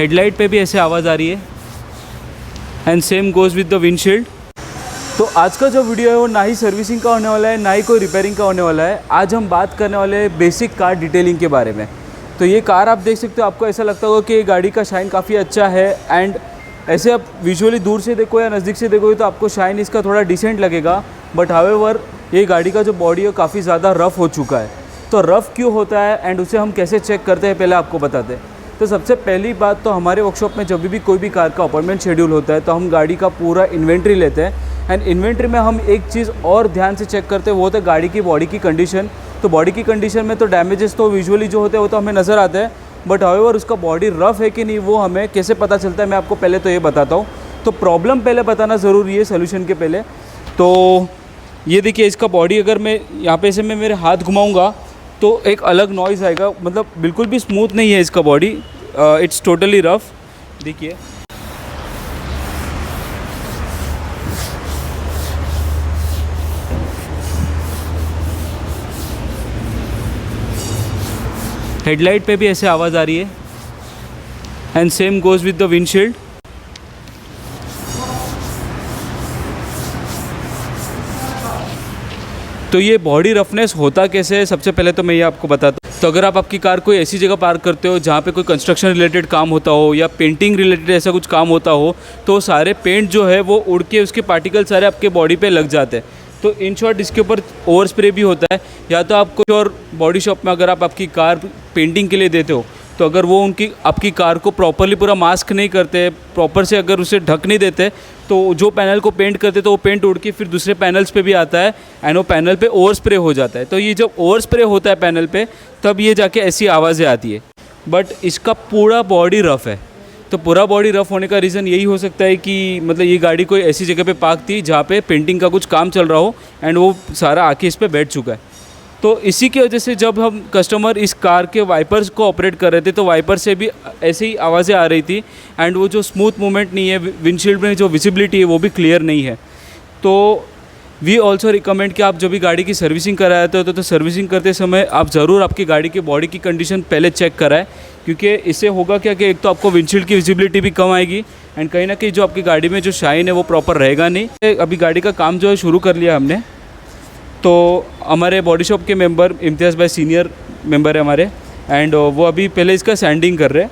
Headlight पे भी ऐसे आवाज़ आ रही है and same goes with the windshield. तो आज का जो वीडियो है वो ना ही सर्विसिंग का होने वाला है ना ही कोई रिपेयरिंग का होने वाला है। आज हम बात करने वाले हैं बेसिक कार डिटेलिंग के बारे में। तो ये कार आप देख सकते हो, आपको ऐसा लगता होगा कि गाड़ी का शाइन काफ़ी अच्छा है एंड ऐसे आप विजुअली दूर से देखो या नज़दीक से देखोगे तो आपको शाइन इसका थोड़ा डिसेंट लगेगा। बट हावेवर ये गाड़ी का जो बॉडी है काफ़ी ज़्यादा रफ़ हो चुका है। तो रफ़ क्यों होता है एंड उसे हम कैसे चेक करते हैं पहले आपको बताते हैं। तो सबसे पहली बात तो हमारे वर्कशॉप में जब भी कोई भी कार का अपॉइंटमेंट शेड्यूल होता है तो हम गाड़ी का पूरा इन्वेंट्री लेते हैं एंड इन्वेंट्री में हम एक चीज़ और ध्यान से चेक करते हैं, वो होता है गाड़ी की बॉडी की कंडीशन। तो बॉडी की कंडीशन में तो डैमेजेस तो विजुअली जो होते हैं वो तो हमें नज़र आता है, बट हाउएवर उसका बॉडी रफ़ है कि नहीं वो हमें कैसे पता चलता है, मैं आपको पहले तो ये बताता हूँ। तो प्रॉब्लम पहले बताना ज़रूरी है सोल्यूशन के पहले। तो ये देखिए इसका बॉडी, अगर मैं यहाँ पे से मैं मेरे हाथ घुमाऊँगा तो एक अलग नॉइज़ आएगा, मतलब बिल्कुल भी स्मूथ नहीं है इसका बॉडी, इट्स टोटली रफ़। देखिए हेडलाइट पे भी ऐसे आवाज़ आ रही है and same goes with the windshield. तो ये बॉडी रफनेस होता कैसे है, सबसे पहले तो मैं ये आपको बताता हूँ। तो अगर आप आपकी कार कोई ऐसी जगह पार्क करते हो जहाँ पे कोई कंस्ट्रक्शन रिलेटेड काम होता हो या पेंटिंग रिलेटेड ऐसा कुछ काम होता हो तो सारे पेंट जो है वो उड़ के उसके पार्टिकल सारे आपके बॉडी पे लग जाते हैं। तो इन शॉर्ट इसके ऊपर ओवर स्प्रे भी होता है, या तो आप कोई और बॉडी शॉप में अगर आप आपकी कार पेंटिंग के लिए देते हो तो अगर वो उनकी आपकी कार को प्रॉपरली पूरा मास्क नहीं करते, प्रॉपर से अगर उसे ढक नहीं देते तो जो पैनल को पेंट करते तो वो पेंट उड़ के फिर दूसरे पैनल्स पे भी आता है एंड वो पैनल पे ओवर स्प्रे हो जाता है। तो ये जब ओवर स्प्रे होता है पैनल पे तब ये जाके ऐसी आवाज़ें आती है। बट इसका पूरा बॉडी रफ़ है, तो पूरा बॉडी रफ़ होने का रीज़न यही हो सकता है कि मतलब ये गाड़ी कोई ऐसी जगह पे पार्क थी जहाँ पे पेंटिंग का कुछ काम चल रहा हो एंड वो सारा आके इस पर बैठ चुका है। तो इसी की वजह से जब हम कस्टमर इस कार के वाइपर्स को ऑपरेट कर रहे थे तो वाइपर से भी ऐसे ही आवाज़ें आ रही थी एंड वो जो स्मूथ मूवमेंट नहीं है, विंडशील्ड में जो विजिबिलिटी है वो भी क्लियर नहीं है। तो वी ऑल्सो रिकमेंड कि आप जब भी गाड़ी की सर्विसिंग कराते हो तो सर्विसिंग करते समय आप ज़रूर आपकी गाड़ी की बॉडी की कंडीशन पहले चेक कराएं, क्योंकि इससे होगा क्या कि एक तो आपको विंडशील्ड की विजिबिलिटी भी कम आएगी एंड कहीं ना कहीं जो आपकी गाड़ी में जो शाइन है वो प्रॉपर रहेगा नहीं। अभी गाड़ी का काम जो है शुरू कर लिया हमने। तो हमारे बॉडी शॉप के मेंबर इम्तियाज़ भाई सीनियर मेंबर है हमारे एंड वो अभी पहले इसका सैंडिंग कर रहे हैं।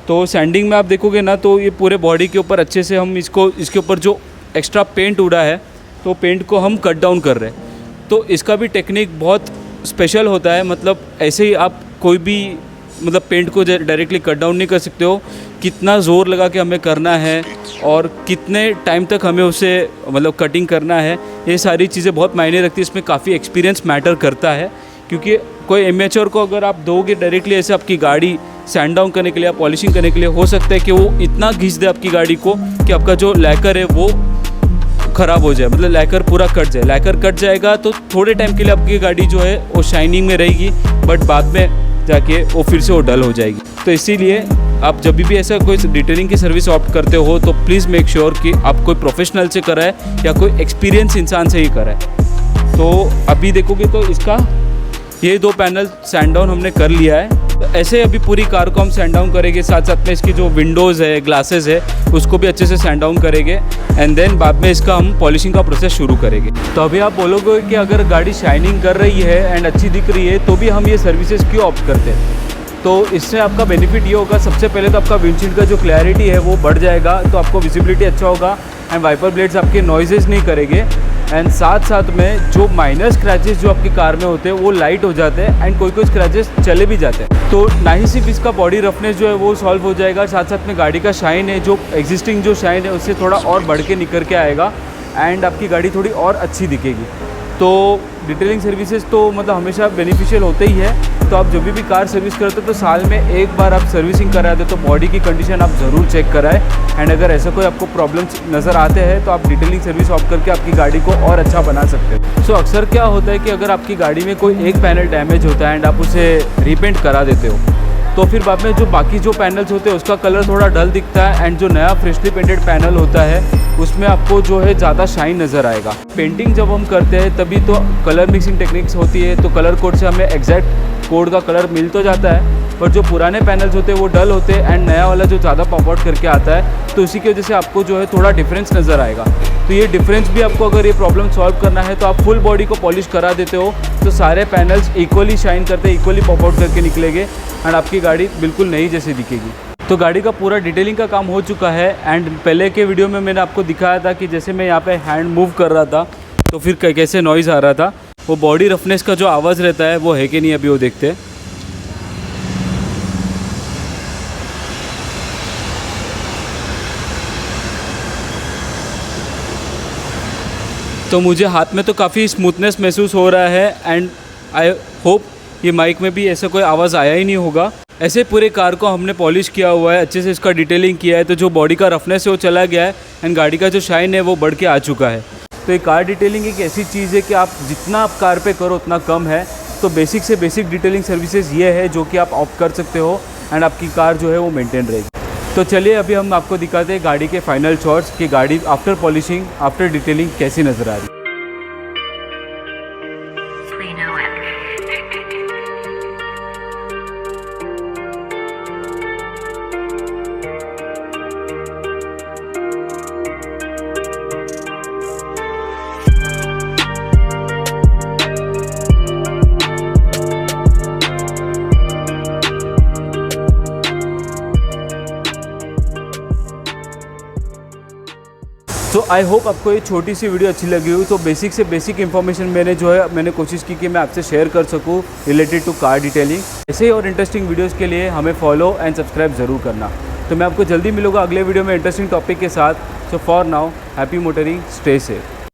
तो सैंडिंग में आप देखोगे ना तो ये पूरे बॉडी के ऊपर अच्छे से हम इसके ऊपर जो एक्स्ट्रा पेंट उड़ा है तो पेंट को हम कट डाउन कर रहे हैं। तो इसका भी टेक्निक बहुत स्पेशल होता है, मतलब ऐसे ही आप कोई भी मतलब पेंट को डायरेक्टली कट डाउन नहीं कर सकते हो, कितना ज़ोर लगा के हमें करना है और कितने टाइम तक हमें उसे मतलब कटिंग करना है, ये सारी चीज़ें बहुत मायने रखती है। इसमें काफ़ी एक्सपीरियंस मैटर करता है, क्योंकि कोई एमेच्योर को अगर आप दोगे डायरेक्टली ऐसे आपकी गाड़ी सैंड डाउन करने के लिए, पॉलिशिंग करने के लिए, हो सकता है कि वो इतना घिस दे आपकी गाड़ी को कि आपका जो लैकर है वो ख़राब हो जाए, मतलब लैकर पूरा कट जाए। लैकर कट जाएगा तो थोड़े टाइम के लिए आपकी गाड़ी जो है वो शाइनिंग में रहेगी, बट बाद में जाके वो फिर से वो डल हो जाएगी। तो इसीलिए आप जब भी ऐसा कोई डिटेलिंग की सर्विस ऑप्ट करते हो तो प्लीज़ मेक श्योर कि आप कोई प्रोफेशनल से कराए या कोई एक्सपीरियंस इंसान से ही कराए। तो अभी देखोगे तो इसका ये 2 पैनल सैंड डाउन हमने कर लिया है। तो ऐसे अभी पूरी कार को हम सैंड डाउन करेंगे, साथ साथ में इसकी जो विंडोज़ है, ग्लासेस है, उसको भी अच्छे से सैंड डाउन करेंगे एंड देन बाद में इसका हम पॉलिशिंग का प्रोसेस शुरू करेंगे। तो अभी आप बोलोगे कि अगर गाड़ी शाइनिंग कर रही है एंड अच्छी दिख रही है तो भी हम ये सर्विसेज क्यों ऑप्ट करते हैं। तो इससे आपका बेनिफिट ये होगा, सबसे पहले तो आपका विंडशील्ड का जो क्लैरिटी है वो बढ़ जाएगा, तो आपको विजिबिलिटी अच्छा होगा एंड वाइपर ब्लेड्स आपके नॉइजेस नहीं करेंगे एंड साथ साथ में जो माइनर स्क्रैचेस जो आपकी कार में होते हैं वो लाइट हो जाते हैं एंड कोई स्क्रैचेस चले भी जाते हैं। तो ना ही सिर्फ इसका बॉडी रफनेस जो है वो सॉल्व हो जाएगा, साथ साथ में गाड़ी का शाइन है, जो एग्जिस्टिंग जो शाइन है उससे थोड़ा और बढ़ के निकल के आएगा एंड आपकी गाड़ी थोड़ी और अच्छी दिखेगी। तो डिटेलिंग सर्विसेज तो मतलब हमेशा बेनिफिशियल होते ही है। तो आप जब भी कार सर्विस करते हो तो साल में एक बार आप सर्विसिंग कराते हो तो बॉडी की कंडीशन आप ज़रूर चेक कराएं एंड अगर ऐसा कोई आपको प्रॉब्लम्स नज़र आते हैं तो आप डिटेलिंग सर्विस ऑप्ट करके आपकी गाड़ी को और अच्छा बना सकते हो। सो अक्सर क्या होता है कि अगर आपकी गाड़ी में कोई एक पैनल डैमेज होता है एंड आप उसे रीपेंट करा देते हो तो फिर बाद में जो बाकी जो पैनल्स होते हैं उसका कलर थोड़ा डल दिखता है एंड जो नया फ्रेशली पेंटेड पैनल होता है उसमें आपको जो है ज़्यादा शाइन नज़र आएगा। पेंटिंग जब हम करते हैं तभी तो कलर मिक्सिंग टेक्निक्स होती है, तो कलर कोड से हमें एग्जैक्ट कोड का कलर मिल तो जाता है पर जो पुराने पैनल्स होते हैं वो डल होते हैं एंड नया वाला जो ज़्यादा पॉप आउट करके आता है, तो इसी की वजह से आपको जो है थोड़ा डिफरेंस नज़र आएगा। तो ये डिफरेंस भी आपको अगर ये प्रॉब्लम सॉल्व करना है तो आप फुल बॉडी को पॉलिश करा देते हो तो सारे पैनल्स इक्वली शाइन करते, इक्वली पॉप आउट करके निकलेंगे एंड आपकी गाड़ी बिल्कुल नई जैसी दिखेगी। तो गाड़ी का पूरा डिटेलिंग का काम हो चुका है एंड पहले के वीडियो में मैंने आपको दिखाया था कि जैसे मैं यहाँ पे हैंड मूव कर रहा था तो फिर कैसे नॉइज़ आ रहा था। वो बॉडी रफनेस का जो आवाज़ रहता है वो है कि नहीं, अभी वो देखते हैं। तो मुझे हाथ में तो काफ़ी स्मूथनेस महसूस हो रहा है एंड आई होप ये माइक में भी ऐसा कोई आवाज़ आया ही नहीं होगा। ऐसे पूरे कार को हमने पॉलिश किया हुआ है, अच्छे से इसका डिटेलिंग किया है, तो जो बॉडी का रफनेस है वो चला गया है एंड गाड़ी का जो शाइन है वो बढ़ के आ चुका है। तो ये कार डिटेलिंग एक ऐसी चीज़ है कि आप जितना आप कार पे करो उतना कम है। तो बेसिक से बेसिक डिटेलिंग सर्विसेज ये है जो कि आप ऑप्ट कर सकते हो एंड आपकी कार जो है वो मेंटेन रहेगी। तो चलिए अभी हम आपको दिखाते हैं गाड़ी के फाइनल शॉट्स कि गाड़ी आफ्टर पॉलिशिंग, आफ्टर डिटेलिंग कैसी नज़र आ रही है। तो आई होप आपको ये छोटी सी वीडियो अच्छी लगी हुई। तो बेसिक से बेसिक इन्फॉर्मेशन मैंने कोशिश की कि मैं आपसे शेयर कर सकूँ रिलेटेड टू कार डिटेलिंग। ऐसे ही और इंटरेस्टिंग वीडियोस के लिए हमें फॉलो एंड सब्सक्राइब ज़रूर करना। तो मैं आपको जल्दी मिलूँगा अगले वीडियो में इंटरेस्टिंग टॉपिक के साथ। So for now happy motoring, stay safe.